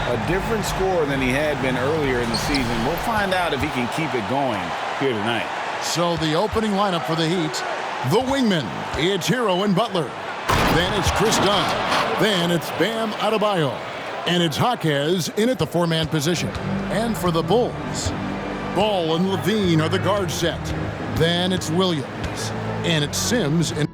A different score than he had been earlier in the season. We'll find out if he can keep it going here tonight. So the opening lineup for the Heat, the wingmen, it's Hero and Butler. Then it's Chris Dunn. Then it's Bam Adebayo. And it's Jaquez in at the four-man position. And for the Bulls, Ball and Levine are the guard set. Then it's Williams. And it's Sims in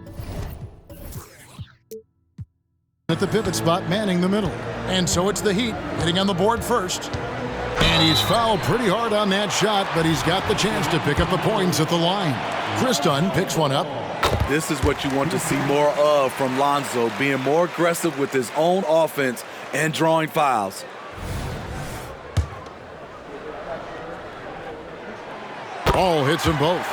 at the pivot spot, manning the middle. And so it's the Heat getting on the board first. And he's fouled pretty hard on that shot, but he's got the chance to pick up the points at the line. Chris Dunn picks one up. This is what you want to see more of from Lonzo, being more aggressive with his own offense and drawing fouls. Ball hits them both.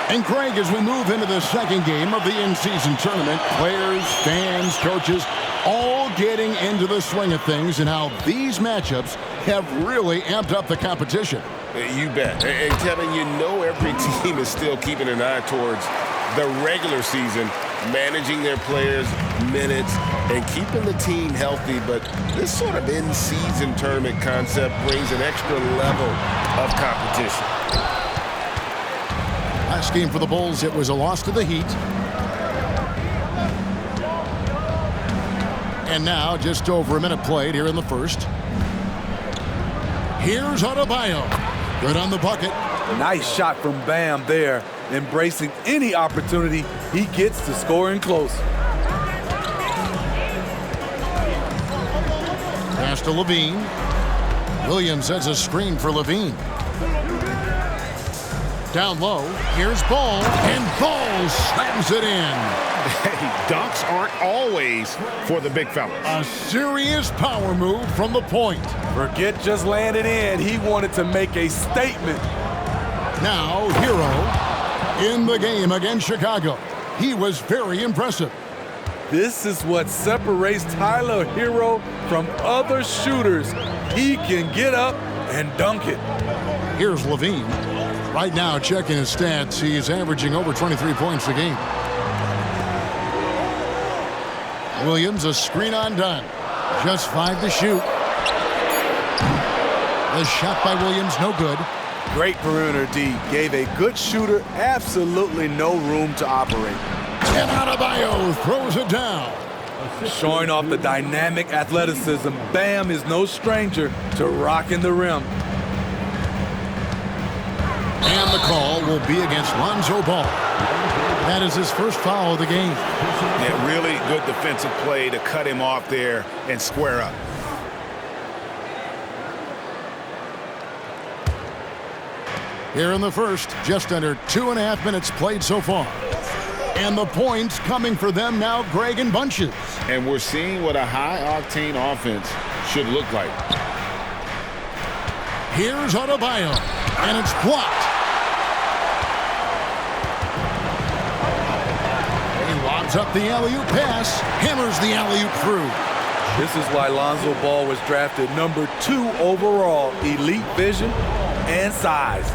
And Craig, as we move into the second game of the in-season tournament, players, fans, coaches, all getting into the swing of things and how these matchups have really amped up the competition. You bet. And Kevin, you know every team is still keeping an eye towards the regular season, managing their players' minutes and keeping the team healthy. But this sort of in-season tournament concept brings an extra level of competition. Last game for the Bulls, it was a loss to the Heat. And now, just over a minute played here in the first. Here's Adebayo. Good on the bucket. Nice shot from Bam there, embracing any opportunity he gets to scoring close. Pass to Levine. Williams sets a screen for Levine. Down low, here's Ball, and Ball slams it in. Hey, dunks aren't always for the big fellas. A serious power move from the point. Forget just laying it in. He wanted to make a statement. Now, Hero in the game against Chicago. He was very impressive. This is what separates Tyler Hero from other shooters. He can get up and dunk it. Here's Levine. Right now, checking his stats, he is averaging over 23 points a game. Williams, a screen on Dunn. Just 5 to shoot. The shot by Williams, no good. Great perimeter D. Gave a good shooter absolutely no room to operate. And Adebayo throws it down. Showing off the dynamic athleticism, Bam is no stranger to rocking the rim. And the call will be against Lonzo Ball. That is his first foul of the game. Yeah, really good defensive play to cut him off there and square up. Here in the first, just under 2.5 minutes played so far. And the points coming for them now, Greg, in bunches. And we're seeing what a high-octane offense should look like. Here's Adebayo, and it's blocked. He lobs up the alley-oop pass, hammers the alley-oop through. This is why Lonzo Ball was drafted number 2 overall. Elite vision and size.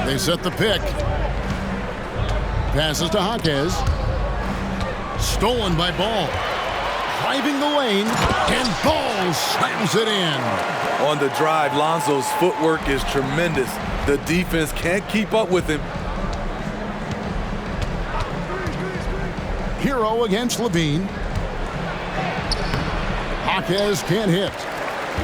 They set the pick. Passes to Jaquez. Stolen by Ball. Driving the lane, and Ball slams it in. On the drive, Lonzo's footwork is tremendous. The defense can't keep up with him. Hero against Levine. Jaquez can't hit.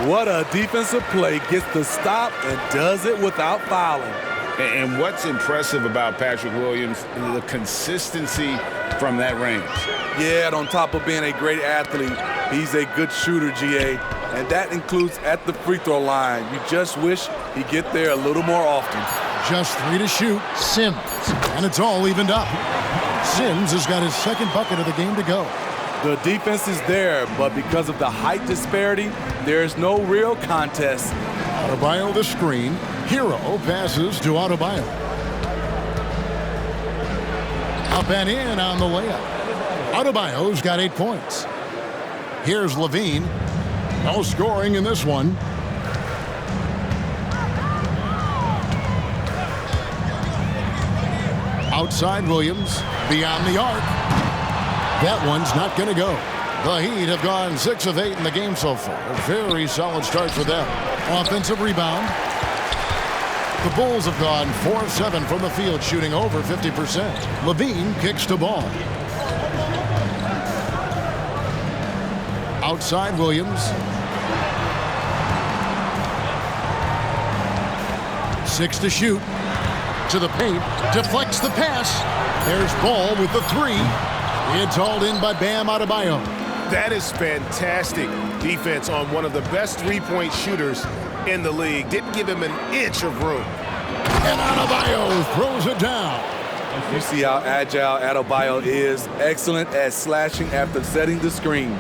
What a defensive play. Gets the stop and does it without fouling. And what's impressive about Patrick Williams is the consistency from that range. Yeah, on top of being a great athlete, he's a good shooter, GA, and that includes at the free throw line. You just wish he'd get there a little more often. Just 3 to shoot. Sims, and it's all evened up. Sims has got his second bucket of the game to go. The defense is there, but because of the height disparity, there's no real contest. Adebayo the screen. Hero passes to Adebayo. Up and in on the layup. Adebayo's got 8 points. Here's Levine. No scoring in this one. Outside Williams, beyond the arc. That one's not going to go. The Heat have gone 6 of 8 in the game so far. A very solid start for them. Offensive rebound. The Bulls have gone 4 of 7 from the field, shooting over 50%. Levine kicks to ball. Outside Williams. 6 to shoot. To the paint. Deflects the pass. There's Ball with the 3. It's hauled in by Bam Adebayo. That is fantastic defense on one of the best three-point shooters in the league. Didn't give him an inch of room. And Adebayo throws it down. You see how agile Adebayo is. Excellent at slashing after setting the screen.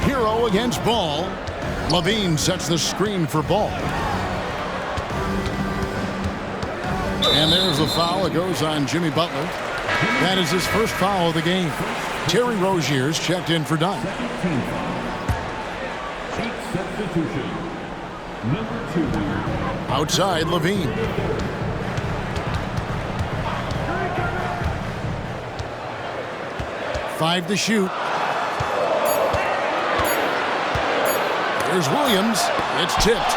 Hero against Ball. Levine sets the screen for Ball. And there's the foul. It goes on Jimmy Butler. That is his first foul of the game. Terry Rozier's checked in for Dunn. Substitution. Number 2. Outside Levine. Five to shoot. Here's Williams. It's tipped.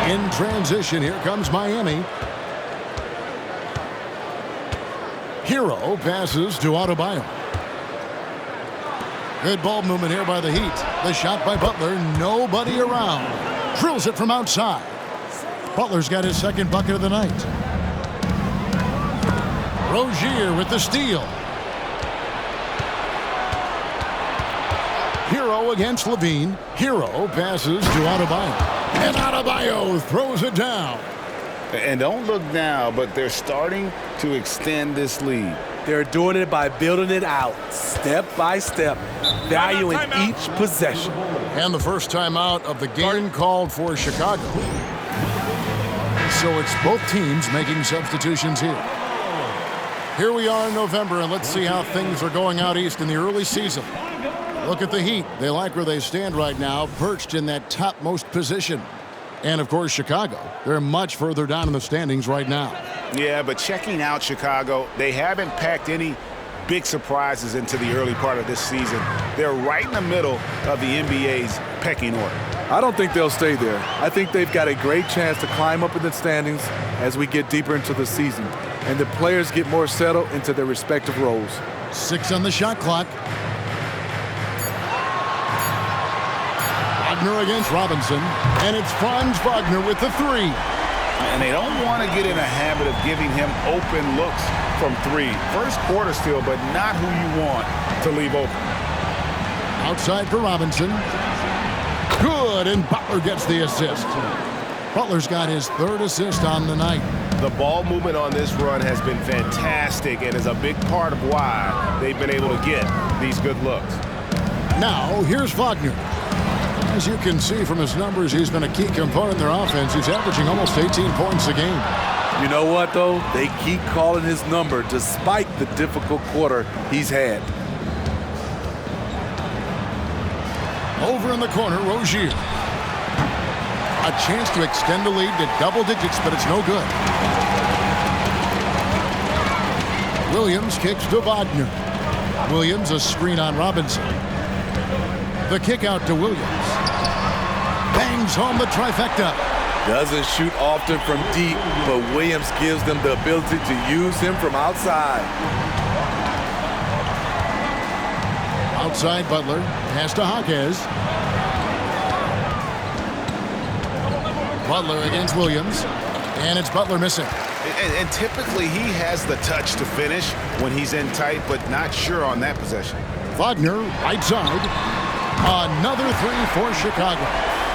In transition, here comes Miami. Hero passes to Adebayo. Good ball movement here by the Heat. The shot by Butler. Nobody around. Drills it from outside. Butler's got his second bucket of the night. Rozier with the steal. Hero against Levine. Hero passes to Adebayo. And Adebayo throws it down. And don't look now, but they're starting to extend this lead. They're doing it by building it out, step by step, valuing each possession. And the first timeout of the game called for Chicago. So it's both teams making substitutions here. Here we are in November, and let's see how things are going out east in the early season. Look at the Heat. They like where they stand right now, perched in that topmost position. And, of course, Chicago. They're much further down in the standings right now. Yeah, but checking out Chicago, they haven't packed any big surprises into the early part of this season. They're right in the middle of the NBA's pecking order. I don't think they'll stay there. I think they've got a great chance to climb up in the standings as we get deeper into the season, and the players get more settled into their respective roles. 6 on the shot clock. Wagner against Robinson, and it's Franz Wagner with the 3. And they don't want to get in a habit of giving him open looks from 3. First quarter still, but not who you want to leave open. Outside for Robinson. Good, and Butler gets the assist. Butler's got his 3rd assist on the night. The ball movement on this run has been fantastic and is a big part of why they've been able to get these good looks. Now, here's Wagner. As you can see from his numbers, he's been a key component in their offense. He's averaging almost 18 points a game. You know what, though? They keep calling his number despite the difficult quarter he's had. Over in the corner, Rozier. A chance to extend the lead to double digits, but it's no good. Williams kicks to Wagner. Williams, a screen on Robinson. The kick out to Williams. Bangs home the trifecta. Doesn't shoot often from deep, but Williams gives them the ability to use him from outside. Outside Butler. Pass to Jaquez. Butler against Williams. And it's Butler missing. And typically he has the touch to finish when he's in tight, but not sure on that possession. Wagner, right side. Another 3 for Chicago.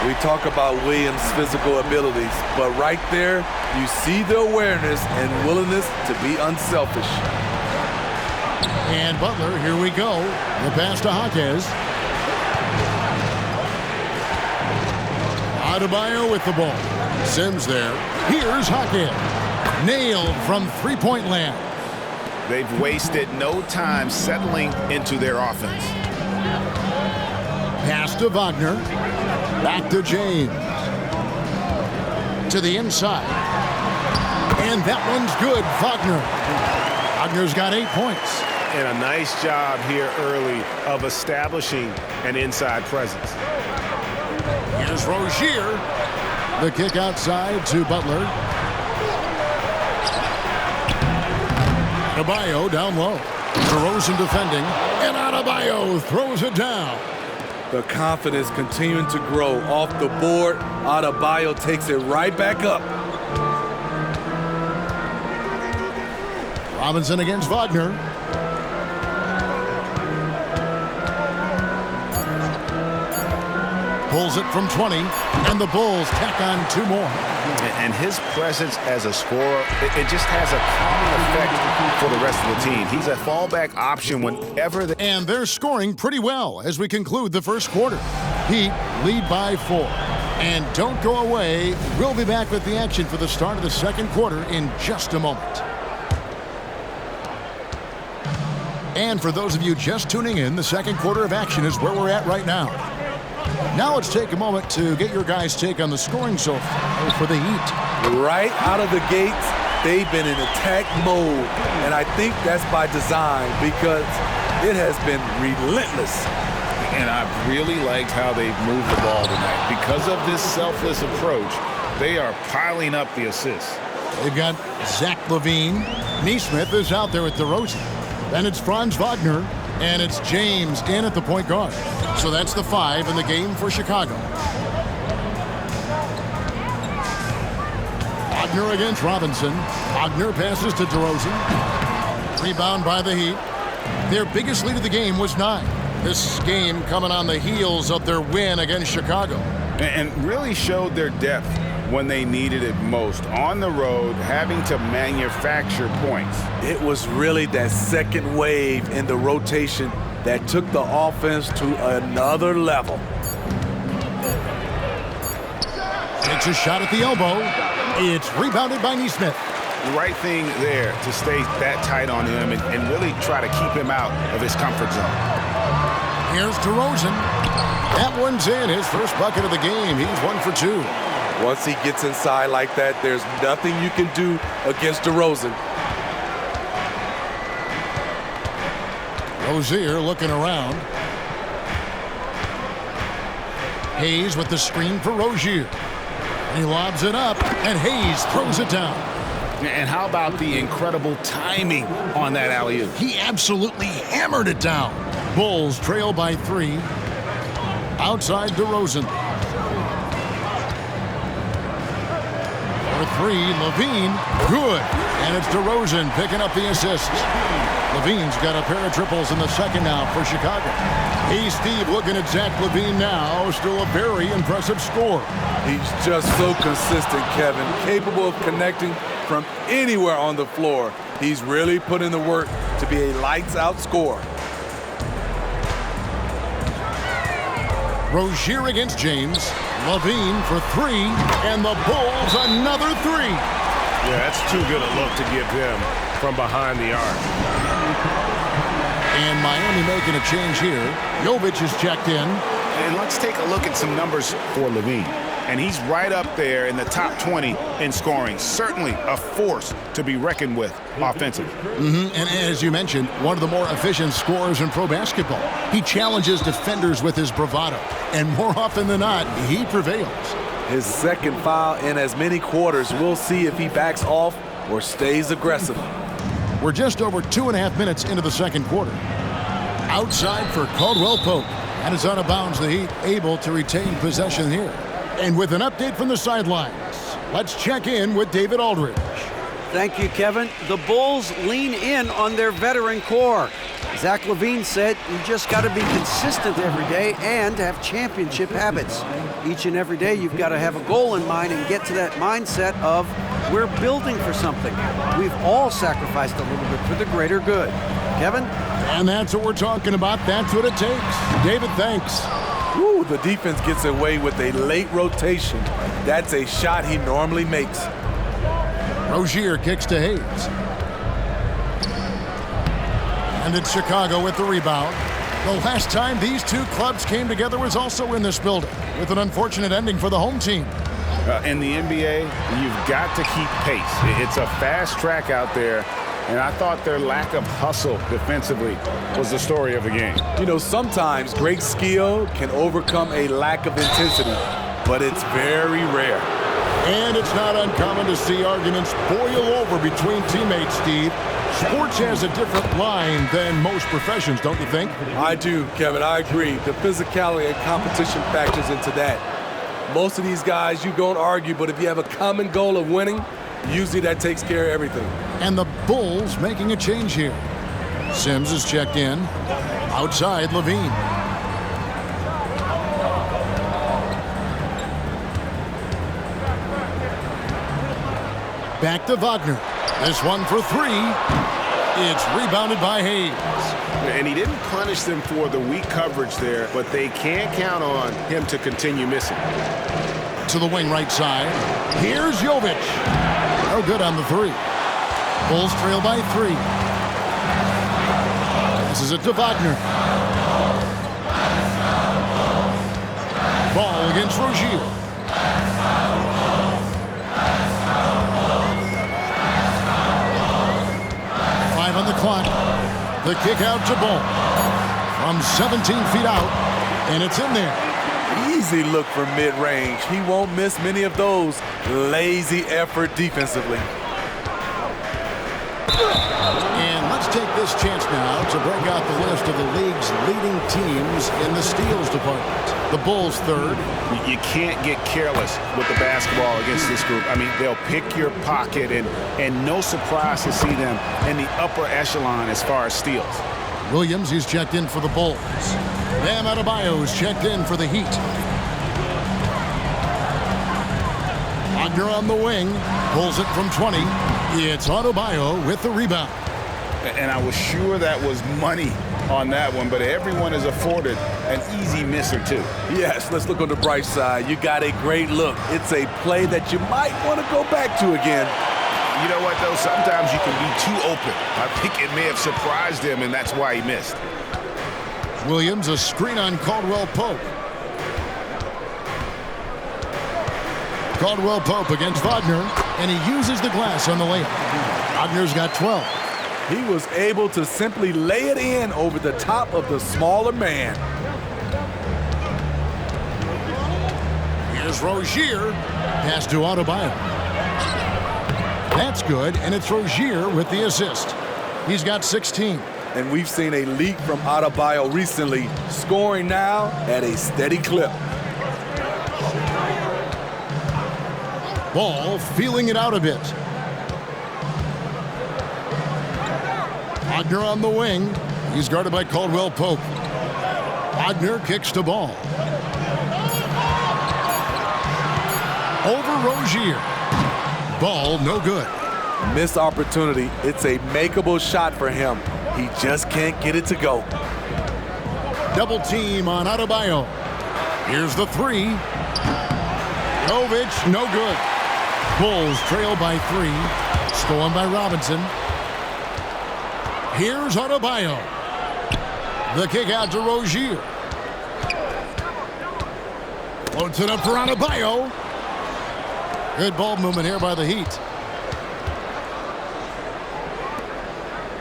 We talk about Williams' physical abilities, but right there, you see the awareness and willingness to be unselfish. And Butler, here we go. The pass to Jaquez. Adebayo with the ball. Sims there. Here's Jaquez. Nailed from three-point land. They've wasted no time settling into their offense. Pass to Wagner. Back to James. To the inside. And that one's good, Wagner. Wagner's got 8 points. And a nice job here early of establishing an inside presence. Here's Rozier. The kick outside to Butler. Adebayo down low. DeRozan defending. And Adebayo throws it down. The confidence continuing to grow off the board. Adebayo takes it right back up. Robinson against Wagner. Pulls it from 20, and the Bulls tack on 2 more. And his presence as a scorer, it just has a calming effect for the rest of the team. He's a fallback option whenever the... And they're scoring pretty well as we conclude the first quarter. Heat lead by 4. And don't go away. We'll be back with the action for the start of the second quarter in just a moment. And for those of you just tuning in, the second quarter of action is where we're at right now. Now let's take a moment to get your guys' take on the scoring so far for the Heat. Right out of the gates, they've been in attack mode. And I think that's by design because it has been relentless. And I've really liked how they've moved the ball tonight. Because of this selfless approach, they are piling up the assists. They've got Zach LaVine. Nesmith is out there with DeRozan. Then it's Franz Wagner, and it's James in at the point guard. So that's the 5 in the game for Chicago. Wagner against Robinson. Wagner passes to DeRozan. Rebound by the Heat. Their biggest lead of the game was 9. This game coming on the heels of their win against Chicago. And really showed their depth when they needed it most. On the road, having to manufacture points. It was really that second wave in the rotation that took the offense to another level. Takes a shot at the elbow. It's rebounded by Nesmith. The right thing there to stay that tight on him and really try to keep him out of his comfort zone. Here's DeRozan. That one's in. His first bucket of the game. He's 1 for 2. Once he gets inside like that, there's nothing you can do against DeRozan. Rozier looking around. Hayes with the screen for Rozier. He lobs it up, and Hayes throws it down. And how about the incredible timing on that alley-oop? He absolutely hammered it down. Bulls trail by 3. Outside DeRozan. For 3, LaVine, good. And it's DeRozan picking up the assists. LaVine's got a pair of triples in the second now for Chicago. Hey, Steve, looking at Zach LaVine now. Still a very impressive score. He's just so consistent, Kevin. Capable of connecting from anywhere on the floor. He's really put in the work to be a lights-out scorer. Rozier against James. LaVine for 3, and the Bulls another 3. Yeah, that's too good a look to give them from behind the arc. And Miami making a change here. Jovic is checked in. And let's take a look at some numbers for LaVine. And he's right up there in the top 20 in scoring. Certainly a force to be reckoned with offensively. And as you mentioned, one of the more efficient scorers in pro basketball. He challenges defenders with his bravado. And more often than not, he prevails. His second foul in as many quarters. We'll see if he backs off or stays aggressive. We're just over 2.5 minutes into the second quarter. Outside for Caldwell Pope. And it's out of bounds. The Heat able to retain possession here. And with an update from the sidelines, let's check in with David Aldridge. Thank you, Kevin. The Bulls lean in on their veteran core. Zach LaVine said you just got to be consistent every day and have championship habits. Each and every day you've got to have a goal in mind and get to that mindset of we're building for something. We've all sacrificed a little bit for the greater good. Kevin? And that's what we're talking about. That's what it takes. David, thanks. Ooh, the defense gets away with a late rotation. That's a shot he normally makes. Rozier kicks to Hayes. And it's Chicago with the rebound. The last time these two clubs came together was also in this building, with an unfortunate ending for the home team. In the NBA, you've got to keep pace. It's a fast track out there, And I thought their lack of hustle defensively was the story of the game. You know, sometimes great skill can overcome a lack of intensity, but it's very rare. And it's not uncommon to see arguments boil over between teammates, Steve. Sports has a different line than most professions, don't you think? I do, Kevin. I agree. The physicality and competition factors into that. Most of these guys, you don't argue, but if you have a common goal of winning, usually that takes care of everything. And the Bulls making a change here. Sims is checked in. Outside, Levine. Back to Wagner. This one for three. It's rebounded by Hayes. And he didn't punish them for the weak coverage there, but they can't count on him to continue missing. To the wing right side. Here's Jovic. No good on the three. Bulls trail by three. This is it to Wagner. Ball against Rozier. On the clock. The kick out to Ball. From 17 feet out, and it's in there. Easy look from mid-range. He won't miss many of those. Lazy effort defensively. And let's take this chance now to break out the list of the league's leading teams in the steals department. The Bulls third. You can't get careless with the basketball against this group. I mean, they'll pick your pocket, and no surprise to see them in the upper echelon as far as steals. Williams, he's checked in for the Bulls. Bam Adebayo's checked in for the Heat. Wagner on the wing, pulls it from 20. It's Adebayo with the rebound. And I was sure that was money on that one, but everyone is afforded an easy miss or two. Yes, let's look on the bright side. You got a great look. It's a play that you might want to go back to again. You know what, though? Sometimes you can be too open. I think it may have surprised him, and that's why he missed. Williams, a screen on Caldwell Pope. Caldwell Pope against Wagner, and he uses the glass on the layup. Wagner's got 12. He was able to simply lay it in over the top of the smaller man. Here's Rozier. Pass to Adebayo. That's good, and it's Rozier with the assist. He's got 16. And we've seen a leak from Adebayo recently, scoring now at a steady clip. Ball feeling it out a bit. Wagner on the wing. He's guarded by Caldwell Pope. Wagner kicks to Ball. Over Rozier. Ball no good. Missed opportunity. It's a makeable shot for him. He just can't get it to go. Double team on Adebayo. Here's the three. Jovic, no good. Bulls trail by three. Stolen by Robinson. Here's Adebayo. The kick out to Rozier. Floats it up for Adebayo. Good ball movement here by the Heat.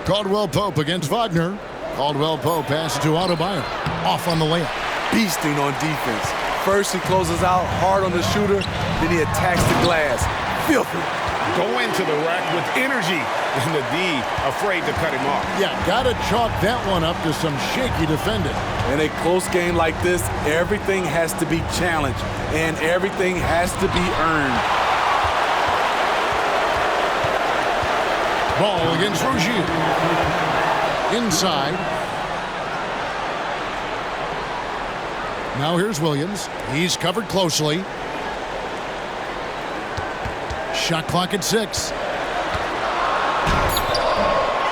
Caldwell Pope against Wagner. Caldwell Pope passes to Adebayo. Off on the layup. Beasting on defense. First he closes out hard on the shooter, then he attacks the glass. Filthy. Go into the rack with energy, and the D afraid to cut him off. Yeah, gotta chalk that one up to some shaky defending. In a close game like this, everything has to be challenged, and everything has to be earned. Ball against Rozier. Inside. Now here's Williams. He's covered closely. Shot clock at 6.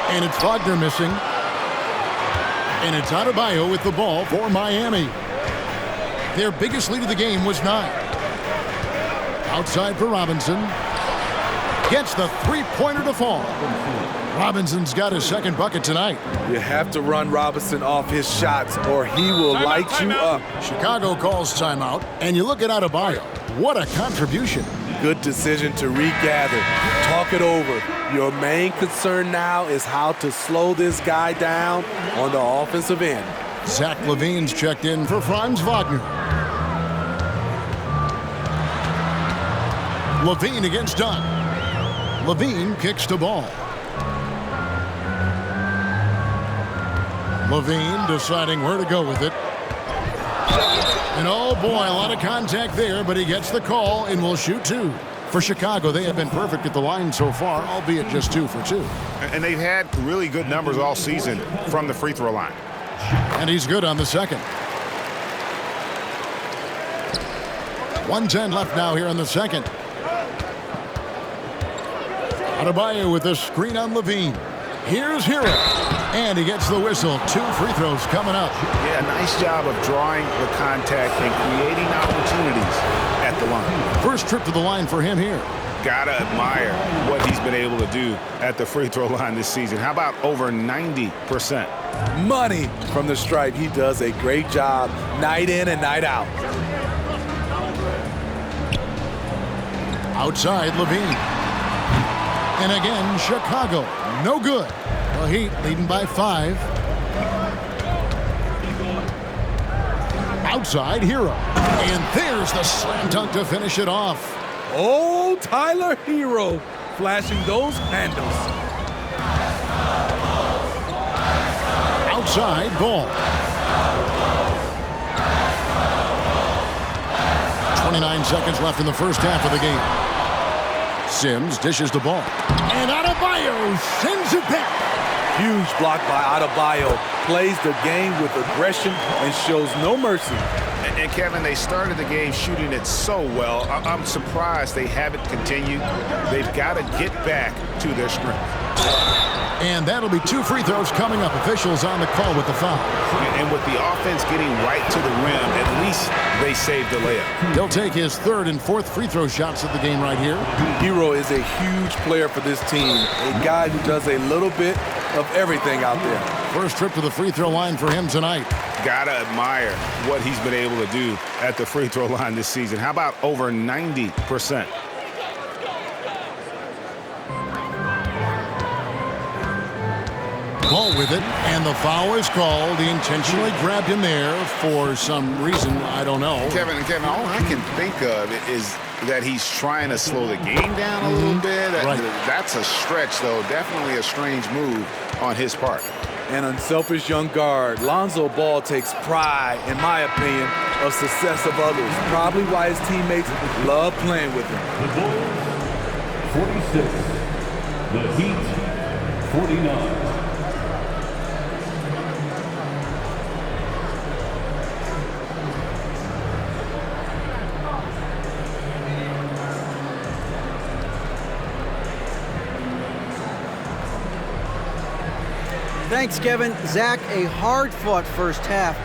And it's Wagner missing. And it's Adebayo with the ball for Miami. Their biggest lead of the game was 9. Outside for Robinson. Gets the three-pointer to fall. Robinson's got his second bucket tonight. You have to run Robinson off his shots or he will light you up. Chicago calls timeout, and you look at Adebayo. What a contribution. Good decision to regather. Talk it over. Your main concern now is how to slow this guy down on the offensive end. Zach LaVine's checked in for Franz Wagner. LaVine against Dunn. LaVine kicks the ball. LaVine deciding where to go with it. And oh boy, a lot of contact there, but he gets the call and will shoot two. For Chicago, they have been perfect at the line so far, albeit just 2 for 2. And they've had really good numbers all season from the free throw line. And he's good on the second. 1:10 left now here in the second. Adebayo with the screen on LaVine. Here's Hero. And he gets the whistle. 2 free throws coming up. Yeah, nice job of drawing the contact and creating opportunities at the line. First trip to the line for him here. Gotta admire what he's been able to do at the free throw line this season. How about over 90%? Money from the stripe. He does a great job night in and night out. Outside LaVine. And again, Chicago. No good. The Heat leading by 5. Outside Hero. And there's the slam dunk to finish it off. Oh, Tyler Hero flashing those handles. Outside Ball. 29 seconds left in the first half of the game. Sims dishes the ball. And Adebayo sends it back. Huge block by Adebayo. Plays the game with aggression and shows no mercy. And Kevin, they started the game shooting it so well. I'm surprised they haven't continued. They've got to get back to their strength. And that'll be 2 free throws coming up. Officials on the call with the foul. And with the offense getting right to the rim, at least they saved the layup. He'll take his 3rd and 4th free throw shots of the game right here. Hero is a huge player for this team. A guy who does a little bit of everything out there. First trip to the free throw line for him tonight. Gotta admire what he's been able to do at the free throw line this season. How about over 90%? Ball with it, and the foul is called. He intentionally grabbed him there for some reason, I don't know. Kevin, all I can think of is that he's trying to slow the game down a little bit. Right. That's a stretch, though. Definitely a strange move on his part. An unselfish young guard. Lonzo Ball takes pride, in my opinion, of success of others. Probably why his teammates love playing with him. The Bulls, 46. The Heat, 49. Thanks, Kevin. Zach, a hard-fought first half.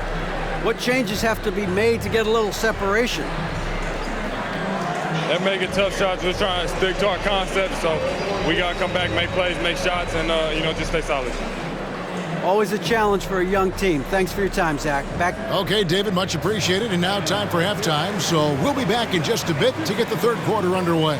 What changes have to be made to get a little separation? They're making tough shots. We're trying to stick to our concept, so we got to come back, make plays, make shots, and, just stay solid. Always a challenge for a young team. Thanks for your time, Zach. Back. Okay, David, much appreciated. And now time for halftime, so we'll be back in just a bit to get the 3rd quarter underway.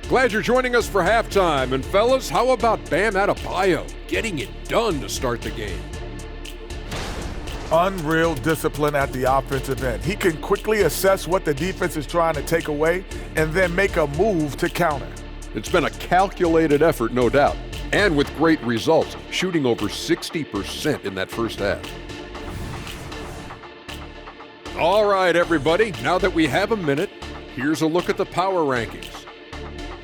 Glad you're joining us for halftime. And fellas, how about Bam Adebayo getting it done to start the game? Unreal discipline at the offensive end. He can quickly assess what the defense is trying to take away and then make a move to counter. It's been a calculated effort, no doubt, and with great results, shooting over 60% in that first half. All right, everybody, now that we have a minute, here's a look at the power rankings.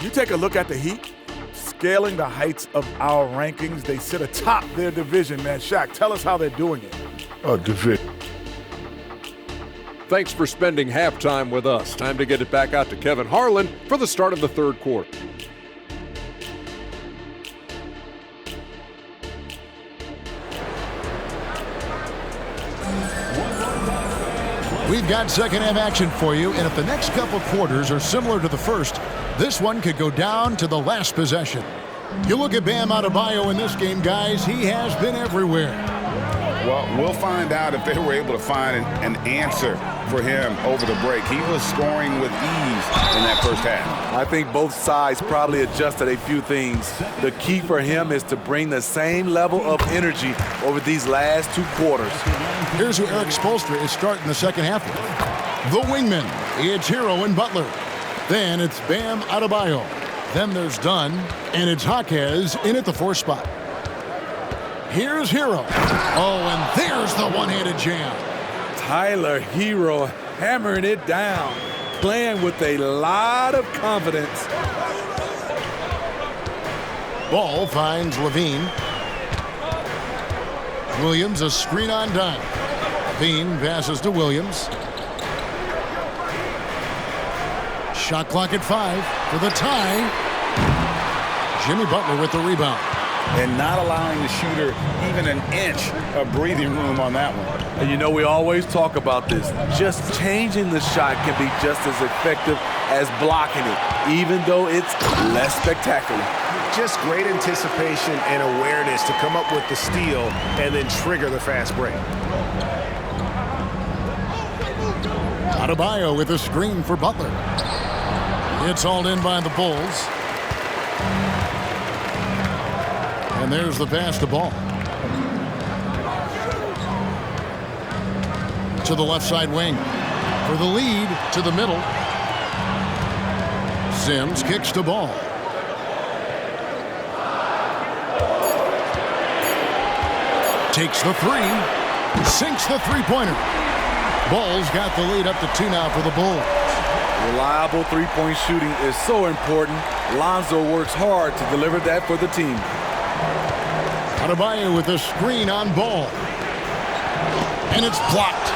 You take a look at the Heat, scaling the heights of our rankings. They sit atop their division, man. Shaq, tell us how they're doing it. Division. Thanks for spending halftime with us. Time to get it back out to Kevin Harlan for the start of the 3rd quarter. We've got second half action for you, and if the next couple quarters are similar to the first, this one could go down to the last possession. You look at Bam Adebayo in this game, guys, he has been everywhere. Well, we'll find out if they were able to find an answer for him over the break. He was scoring with ease in that first half. I think both sides probably adjusted a few things. The key for him is to bring the same level of energy over these last 2 quarters. Here's who Eric Spoelstra is starting the second half with. The wingmen, it's Hero and Butler. Then it's Bam Adebayo. Then there's Dunn, and it's Jaquez in at the 4th spot. Here's Hero. Oh, and there's the one-handed jam. Tyler Hero hammering it down, playing with a lot of confidence. Ball finds Levine. Williams a screen on Dunn. Levine passes to Williams. Shot clock at 5 for the tie. Jimmy Butler with the rebound. And not allowing the shooter even an inch of breathing room on that one. And you know, we always talk about this. Just changing the shot can be just as effective as blocking it, even though it's less spectacular. Just great anticipation and awareness to come up with the steal and then trigger the fast break. Adebayo with a screen for Butler. It's hauled in by the Bulls. And there's the pass to Ball. To the left side wing. For the lead, to the middle. Sims kicks to Ball. Takes the 3. Sinks the three-pointer. Ball's got the lead up to 2 now for the Bulls. Reliable three-point shooting is so important. Lonzo works hard to deliver that for the team. Adebayo with a screen on Ball. And it's blocked.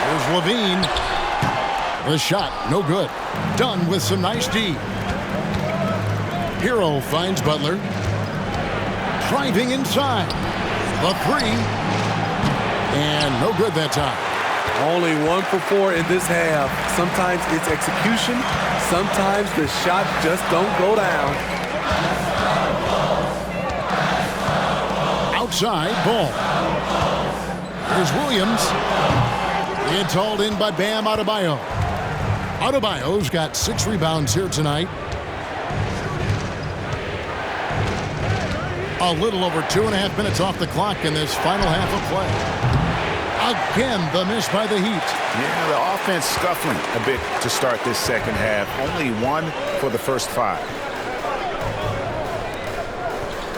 There's Levine. The shot, no good. Dunn with some nice D. Hero finds Butler. Driving inside. The 3. And no good that time. Only 1 for 4 in this half. Sometimes it's execution. Sometimes the shot just don't go down. Outside, Ball. Here's Williams. It's hauled in by Bam Adebayo. Adebayo's got 6 rebounds here tonight. A little over 2.5 minutes off the clock in this final half of play. Again, the miss by the Heat. Yeah, the offense scuffling a bit to start this second half. Only 1 for the first 5.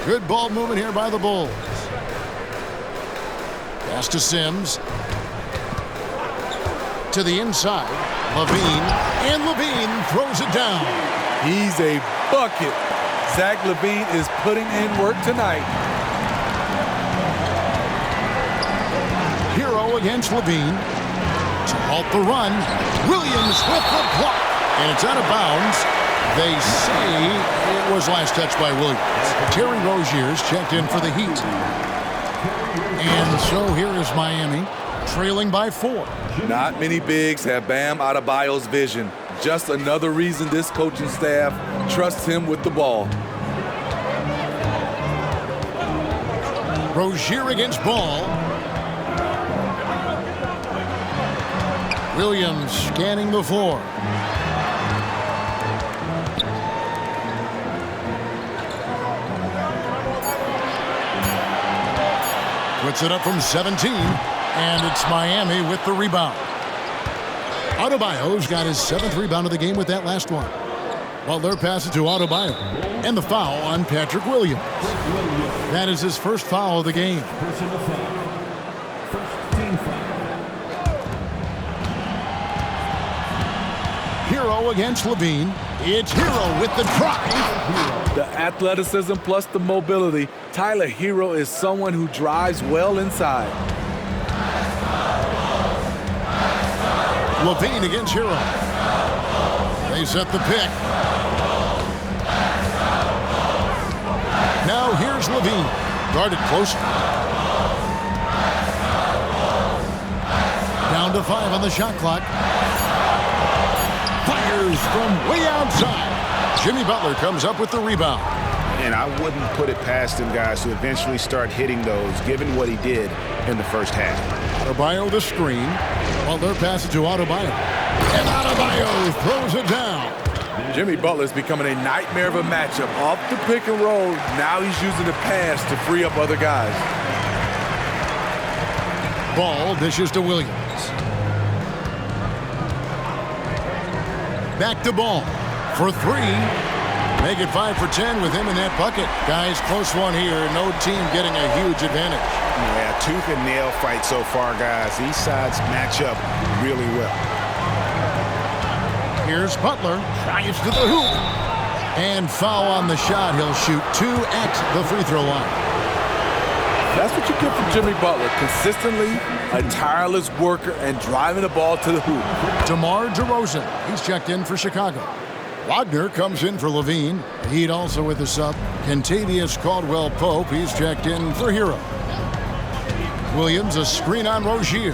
Good ball movement here by the Bulls. Pass to Sims. To the inside. Levine. And Levine throws it down. He's a bucket. Zach LaVine is putting in work tonight. Hero against Levine. To halt the run. Williams with the block. And it's out of bounds. They say it was last touched by Williams. Terry Rozier's checked in for the Heat. And so here is Miami, trailing by 4. Not many bigs have Bam Adebayo's vision. Just another reason this coaching staff trusts him with the ball. Rozier against Ball. Williams scanning the floor. Puts it up from 17, and it's Miami with the rebound. Adebayo's got his 7th rebound of the game with that last one. Butler passes to Adebayo, and the foul on Patrick Williams. That is his first foul of the game. Personal foul. First team foul. Hero against Levine. It's Hero with the drive. The athleticism plus the mobility. Tyler Hero is someone who drives well inside. Levine against Hero. They set the pick. Now here's Levine. Guarded closer. Down to 5 on the shot clock. Fires from way outside. Jimmy Butler comes up with the rebound. And I wouldn't put it past him, guys, to eventually start hitting those, given what he did in the first half. Adebayo the screen. Butler passes to Adebayo. And Adebayo throws it down. Jimmy Butler's becoming a nightmare of a matchup. Off the pick and roll, now he's using the pass to free up other guys. Ball dishes to Williams. Back to Ball for three. Make it 5 for 10 with him in that bucket. Guys, close one here. No team getting a huge advantage. Yeah, tooth and nail fight so far, guys. These sides match up really well. Here's Butler. Drives to the hoop. And foul on the shot. He'll shoot 2 at the free throw line. That's what you get from Jimmy Butler. Consistently a tireless worker and driving the ball to the hoop. DeMar DeRozan. He's checked in for Chicago. Wagner comes in for Levine. Heat also with the sub. Kentavious Caldwell-Pope. He's checked in for Hero. Williams, a screen on Rozier.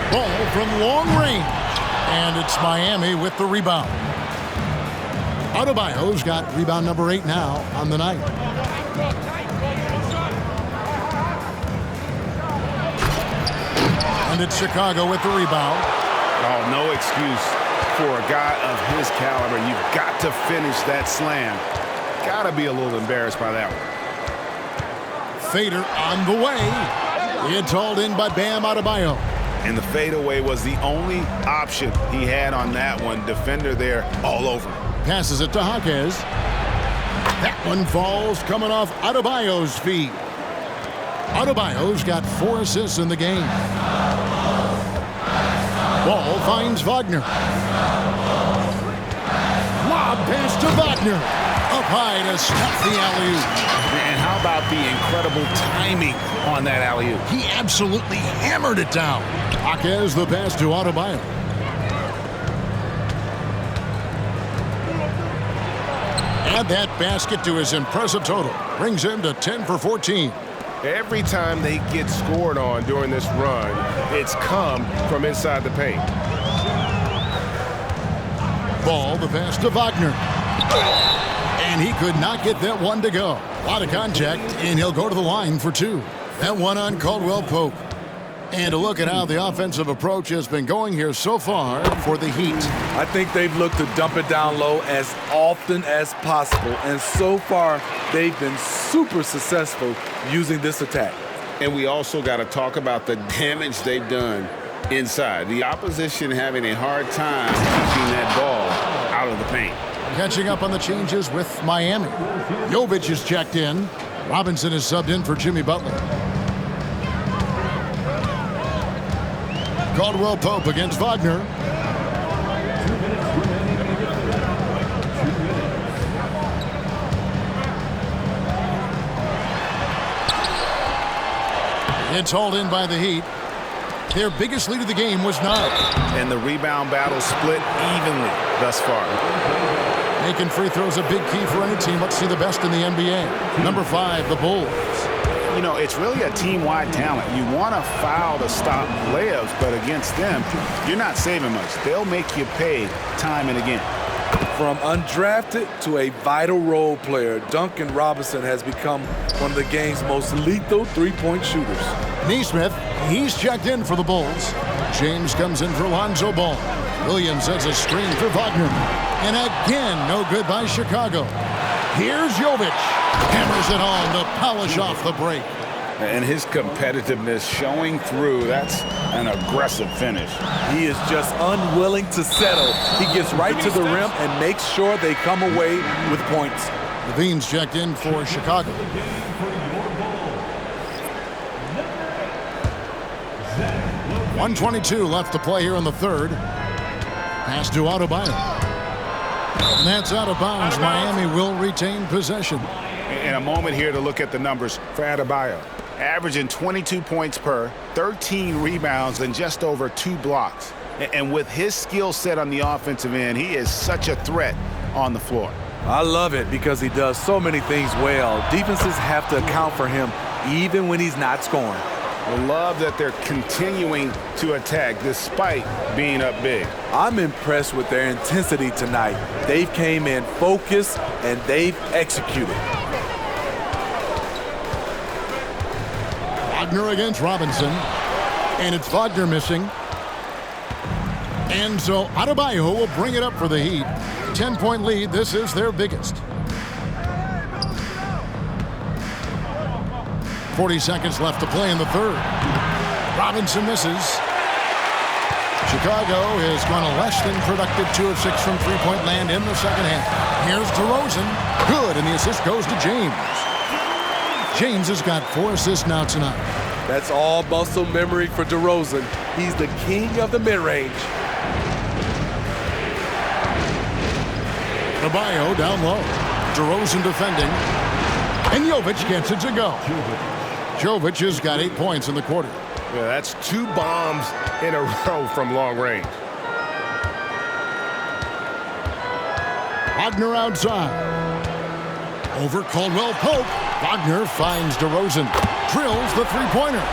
Ball from long range. And it's Miami with the rebound. Adebayo's got rebound number 8 now on the night. And it's Chicago with the rebound. Oh, no excuse for a guy of his caliber. You've got to finish that slam. Got to be a little embarrassed by that one. Fader on the way. It's hauled in by Bam Adebayo. And the fadeaway was the only option he had on that one. Defender there all over. Passes it to Jaquez. That one falls coming off Adebayo's feet. Adebayo's got 4 assists in the game. Ball finds Wagner. Lob pass to Wagner. Up high to stop the alley-oop. And how about the incredible timing on that alley-oop? He absolutely hammered it down. Jaquez the pass to Adebayo. Add that basket to his impressive total. Brings him to 10 for 14. Every time they get scored on during this run, it's come from inside the paint. Ball, the pass to Wagner. And he could not get that one to go. A lot of contact, and he'll go to the line for 2. That one on Caldwell-Pope. And a look at how the offensive approach has been going here so far for the Heat. I think they've looked to dump it down low as often as possible. And so far, they've been super successful using this attack. And we also got to talk about the damage they've done inside. The opposition having a hard time keeping that ball out of the paint. Catching up on the changes with Miami. Jovic is checked in. Robinson is subbed in for Jimmy Butler. Caldwell-Pope against Wagner. It's hauled in by the Heat. Their biggest lead of the game was 9. And the rebound battle split evenly thus far. Making free throws a big key for any team. Let's see the best in the NBA. Number 5, the Bulls. You know, it's really a team-wide talent. You want to foul to stop layups, but against them, you're not saving much. They'll make you pay time and again. From undrafted to a vital role player, Duncan Robinson has become one of the game's most lethal three-point shooters. Nesmith, he's checked in for the Bulls. James comes in for Lonzo Ball. Williams has a screen for Wagner. And again, no good by Chicago. Here's Jovic. Hammers it home to polish off the break. And his competitiveness showing through. That's an aggressive finish. He is just unwilling to settle. He gets right to the rim and makes sure they come away with points. Levine's checked in for Chicago. .122 left to play here in the third. Pass to Adebayo. And that's out of bounds. Miami will retain possession. In a moment here to look at the numbers for Adebayo. Averaging 22 points per, 13 rebounds, and just over 2 blocks. And with his skill set on the offensive end, he is such a threat on the floor. I love it because he does so many things well. Defenses have to account for him even when he's not scoring. I love that they're continuing to attack despite being up big. I'm impressed with their intensity tonight. They've came in focused and they've executed. Wagner against Robinson. And it's Wagner missing. And so Adebayo will bring it up for the Heat. 10-point lead. This is their biggest. 40 seconds left to play in the third. Robinson misses. Chicago has gone a less than productive 2 of 6 from three-point land in the second half. Here's DeRozan. Good, and the assist goes to James. James has got 4 assists now tonight. That's all muscle memory for DeRozan. He's the king of the mid-range. Adebayo down low. DeRozan defending. And Jovic gets it to go. Jovic has got 8 points in the quarter. Yeah, that's 2 bombs in a row from long range. Wagner outside. Over Caldwell Pope. Wagner finds DeRozan. Drills the three-pointer.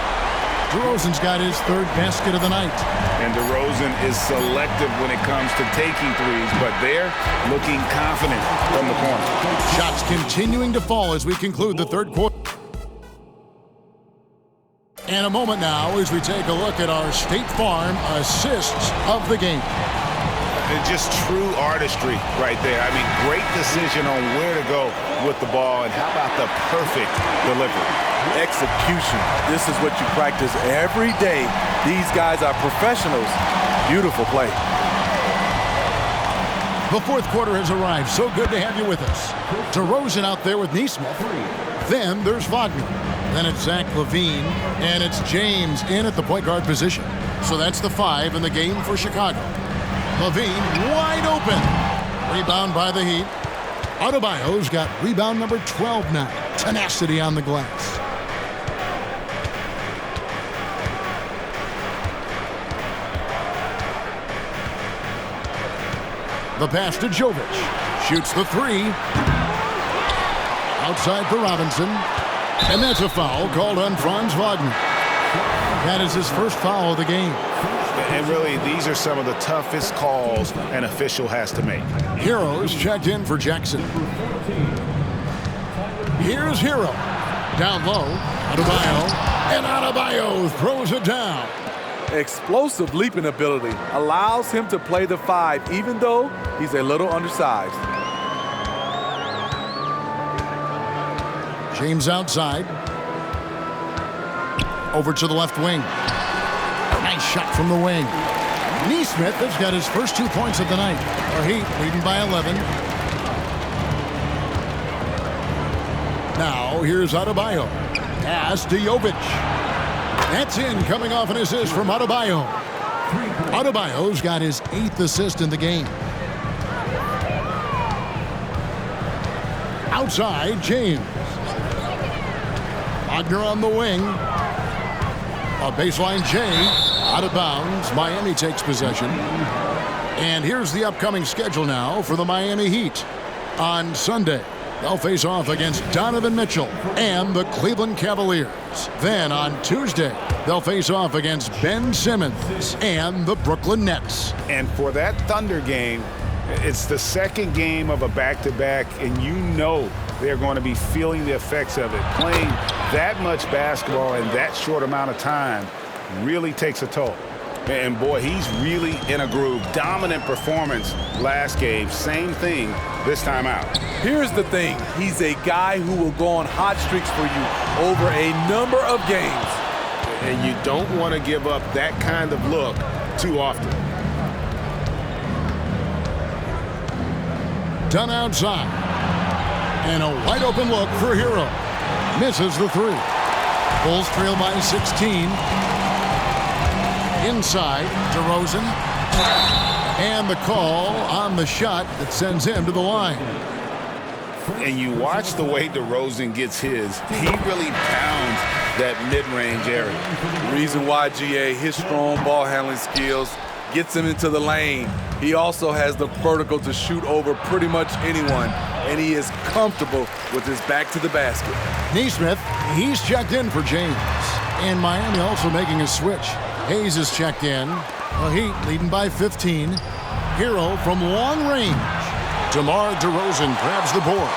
DeRozan's got his 3rd basket of the night. And DeRozan is selective when it comes to taking threes, but they're looking confident from the corner. Shots continuing to fall as we conclude the third quarter. And a moment now as we take a look at our State Farm assists of the game. It's just true artistry right there. I mean, great decision on where to go with the ball, and how about the perfect delivery? Execution. This is what you practice every day. These guys are professionals. Beautiful play. The fourth quarter has arrived. So good to have you with us. DeRozan out there with Nesmith. Then there's Wagner. Then it's Zach LaVine. And it's James in at the point guard position. So that's the 5 in the game for Chicago. LaVine wide open. Rebound by the Heat. Adebayo's got rebound number 12 now. Tenacity on the glass. The pass to Jovic. Shoots the 3. Outside for Robinson. And that's a foul called on Franz Wagner. That is his first foul of the game. And really, these are some of the toughest calls an official has to make. Hero's checked in for Jackson. Here's Hero. Down low. Adebayo. And Adebayo throws it down. Explosive leaping ability allows him to play the 5, even though he's a little undersized. James outside. Over to the left wing. Nice shot from the wing. Nesmith has got his first 2 points of the night. Our Heat leading by 11. Now here's Adebayo. Pass to Jovic. That's in, coming off an assist from Adebayo. Adebayo's got his 8th assist in the game. Outside, James. Wagner on the wing. A baseline J. Out of bounds. Miami takes possession. And here's the upcoming schedule now for the Miami Heat. On Sunday, they'll face off against Donovan Mitchell and the Cleveland Cavaliers. Then on Tuesday, they'll face off against Ben Simmons and the Brooklyn Nets. And for that Thunder game, it's the second game of a back-to-back, and you know they're going to be feeling the effects of it. Playing that much basketball in that short amount of time really takes a toll. And boy, he's really in a groove. Dominant performance last game. Same thing this time out. Here's the thing. He's a guy who will go on hot streaks for you over a number of games. And you don't want to give up that kind of look too often. Done outside. And a wide open look for Hero. Misses the 3. Bulls trail by 16. Inside, DeRozan. And the call on the shot that sends him to the line. And you watch the way DeRozan gets his. He really pounds that mid-range area. The reason why, GA, his strong ball handling skills gets him into the lane. He also has the vertical to shoot over pretty much anyone, and he is comfortable with his back to the basket. Nesmith, he's checked in for James. And Miami also making a switch. Hayes is checked in. The Heat leading by 15. Hero from long range. DeMar DeRozan grabs the board.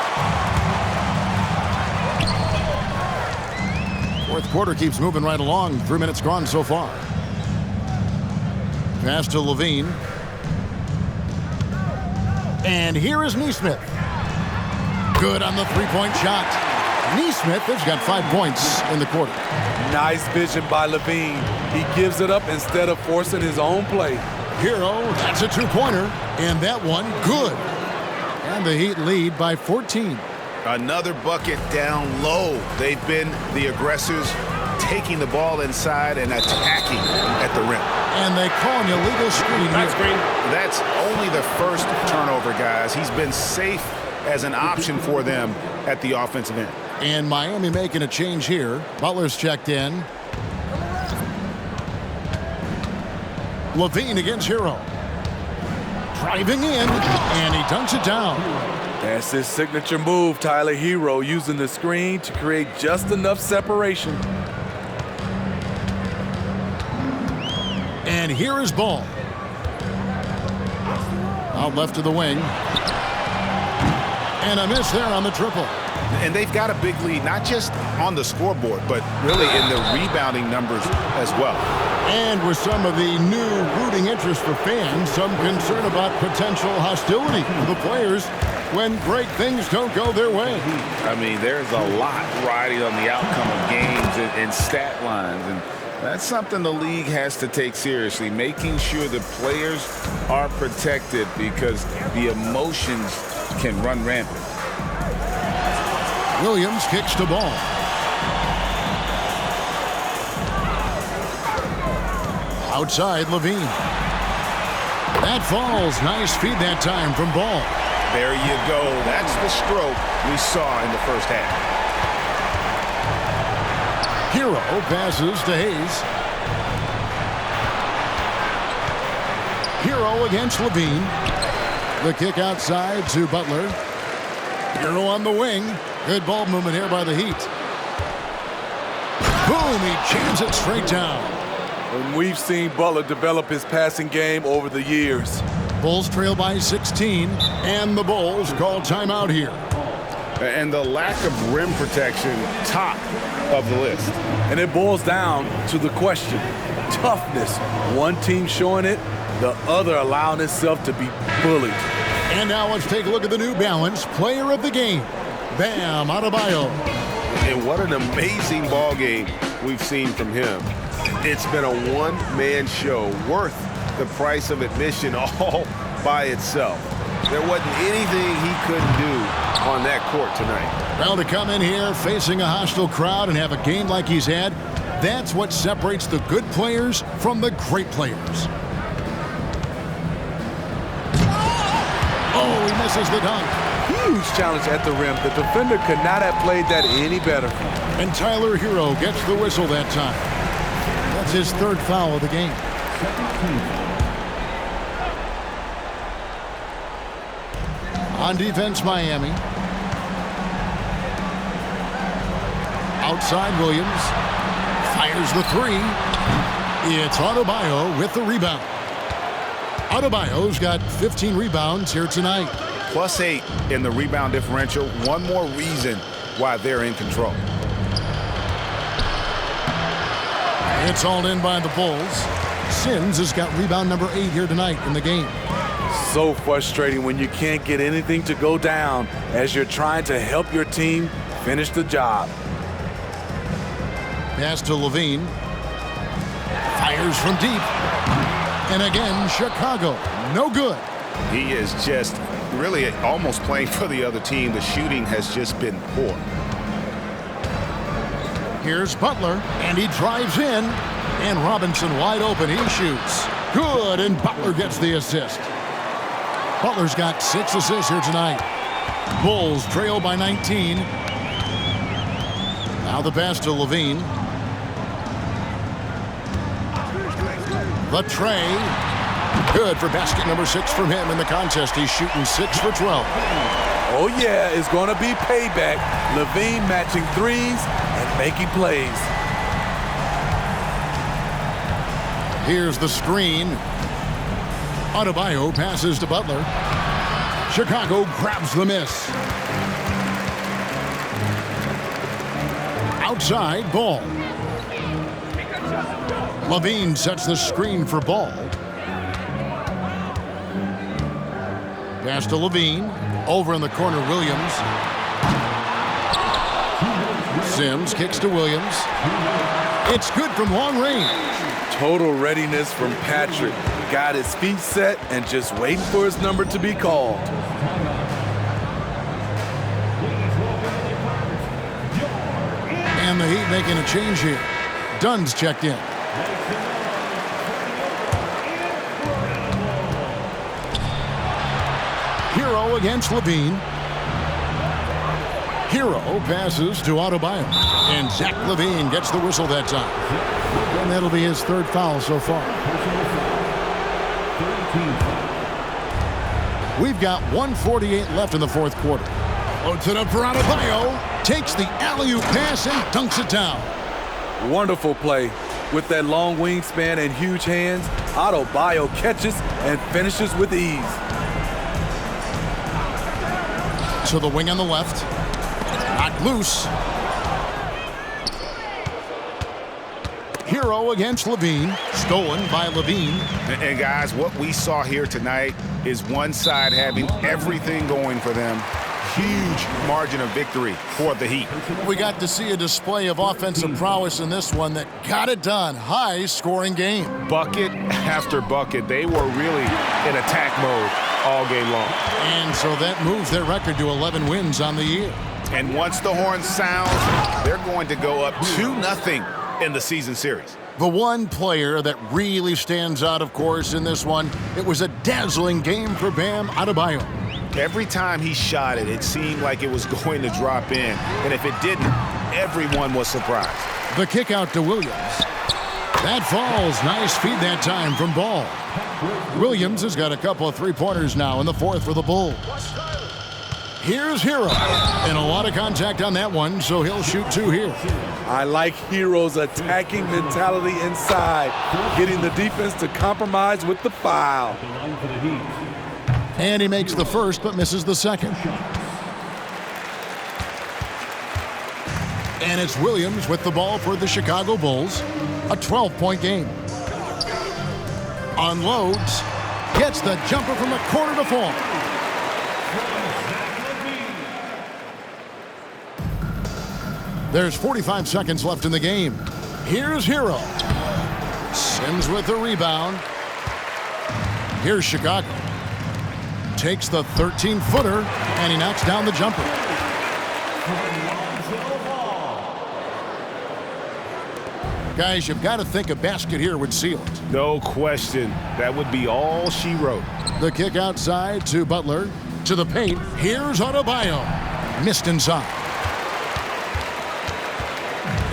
Fourth quarter keeps moving right along. 3 minutes gone so far. Pass to Levine. And here is Neesmith. Good on the three-point shot. Neesmith has got 5 points in the quarter. Nice vision by Levine. He gives it up instead of forcing his own play. Hero, that's a two-pointer. And that one, good. And the Heat lead by 14. Another bucket down low. They've been the aggressors, taking the ball inside and attacking at the rim. And they call an illegal screen here. That's only the first turnover, guys. He's been safe as an option for them at the offensive end. And Miami making a change here. Butler's checked in. Levine against Hero. Driving in, and he dunks it down. That's his signature move, Tyler. Hero using the screen to create just enough separation. And here is Ball. Out left to the wing. And a miss there on the triple. And they've got a big lead, not just on the scoreboard, but really in the rebounding numbers as well. And with some of the new rooting interest for fans, some concern about potential hostility for the players when great things don't go their way. I mean, there's a lot riding on the outcome of games and stat lines, and that's something the league has to take seriously, making sure the players are protected because the emotions can run rampant. Williams kicks the ball. Outside, Levine. That falls. Nice feed that time from Ball. There you go. That's the stroke we saw in the first half. Hero passes to Hayes. Hero against Levine. The kick outside to Butler. Hero on the wing. Good ball movement here by the Heat. Boom, he jams it straight down. And we've seen Butler develop his passing game over the years. Bulls trail by 16, and the Bulls call timeout here. And the lack of rim protection, top of the list. And it boils down to the question, toughness. One team showing it, the other allowing itself to be bullied. And now let's take a look at the New Balance player of the game, Bam Adebayo. And what an amazing ball game we've seen from him. It's been a one-man show worth the price of admission all by itself. There wasn't anything he couldn't do on that court tonight. Well, to come in here facing a hostile crowd and have a game like he's had, that's what separates the good players from the great players. Oh, he misses the dunk. Huge challenge at the rim. The defender could not have played that any better. And Tyler Hero gets the whistle that time. That's his third foul of the game. On defense, Miami. Outside, Williams. Fires the three. It's Adebayo with the rebound. Adebayo's got 15 rebounds here tonight. +8 in the rebound differential. One more reason why they're in control. It's all in by the Bulls. Sims has got rebound number 8 here tonight in the game. So frustrating when you can't get anything to go down as you're trying to help your team finish the job. Pass to Levine. Fires from deep. And again, Chicago. No good. He is just really almost playing for the other team. The shooting has just been poor. Here's Butler, and he drives in. And Robinson wide open. He shoots. Good, and Butler gets the assist. Butler's got 6 assists here tonight. Bulls trail by 19. Now the pass to Levine. The tray. Good for basket number 6 from him in the contest. He's shooting 6 for 12. Oh, yeah, it's going to be payback. Levine matching threes and making plays. Here's the screen. Adebayo passes to Butler. Chicago grabs the miss. Outside, Ball. Levine sets the screen for Ball. Pass to Levine. Over in the corner, Williams. Sims kicks to Williams. It's good from long range. Total readiness from Patrick. Got his feet set and just waiting for his number to be called. And the Heat making a change here. Dunn's checked in. Hero against Levine. Hero passes to Adebayo. And Zach Levine gets the whistle that time. And that'll be his third foul so far. We've got 1:48 left in the fourth quarter. Loads it up for Adebayo. Takes the alley-oop pass and dunks it down. Wonderful play. With that long wingspan and huge hands, Adebayo catches and finishes with ease. To the wing on the left. Knocked loose. Hero against Levine. Stolen by Levine. And guys, what we saw here tonight is one side having everything going for them. Huge margin of victory for the Heat. We got to see a display of offensive prowess in this one that got it done. High-scoring game. Bucket after bucket. They were really in attack mode all game long. And so that moves their record to 11 wins on the year. And once the horn sounds, they're going to go up 2-0 in the season series. The one player that really stands out, of course, in this one, it was a dazzling game for Bam Adebayo. Every time he shot it, it seemed like it was going to drop in. And if it didn't, everyone was surprised. The kick out to Williams. That falls. Nice feed that time from Ball. Williams has got a couple of three-pointers now in the fourth for the Bulls. Here's Hero. And a lot of contact on that one, so he'll shoot two here. I like Hero's attacking mentality inside, getting the defense to compromise with the foul. And he makes the first, but misses the second. And it's Williams with the ball for the Chicago Bulls. A 12-point game. Unloads. Gets the jumper from the corner to fall. There's 45 seconds left in the game. Here's Hero. Sims with the rebound. Here's Chicago. Takes the 13-footer, and he knocks down the jumper. Guys, you've got to think a basket here would seal it. No question. That would be all she wrote. The kick outside to Butler. To the paint. Here's Adebayo. Missed inside.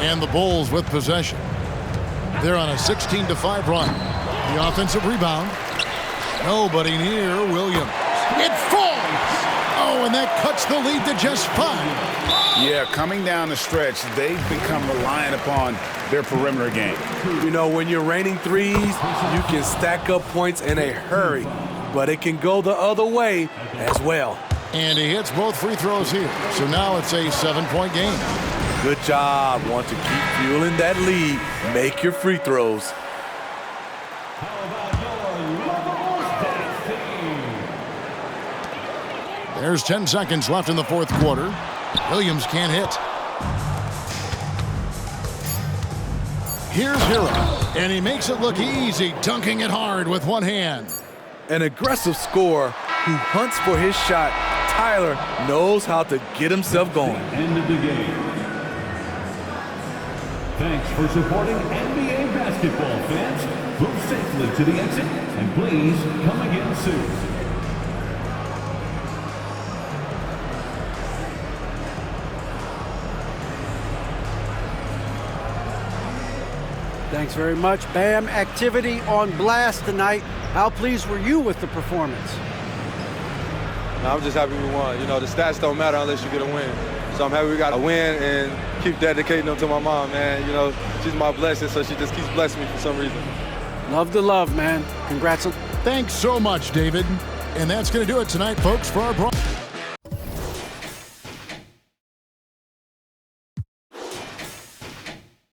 And the Bulls with possession. They're on a 16-5 run. The offensive rebound. Nobody near Williams. It falls! Oh, and that cuts the lead to just 5. Yeah, coming down the stretch, they've become reliant upon their perimeter game. You know, when you're raining threes, you can stack up points in a hurry, but it can go the other way as well. And he hits both free throws here. So now it's a 7-point game. Good job. Want to keep fueling that lead. Make your free throws. There's 10 seconds left in the fourth quarter. Williams can't hit. Here's Hero. And he makes it look easy, dunking it hard with one hand. An aggressive scorer who hunts for his shot. Tyler knows how to get himself going. End of the game. Thanks for supporting NBA basketball, fans. Move safely to the exit, and please come again soon. Thanks very much, Bam. Activity on blast tonight. How pleased were you with the performance? No, I'm just happy we won. You know, the stats don't matter unless you get a win. So I'm happy we got a win and keep dedicating them to my mom, man. You know, she's my blessing, so she just keeps blessing me for some reason. Love the love, man. Congrats. Thanks so much, David. And that's going to do it tonight, folks, for our broadcast.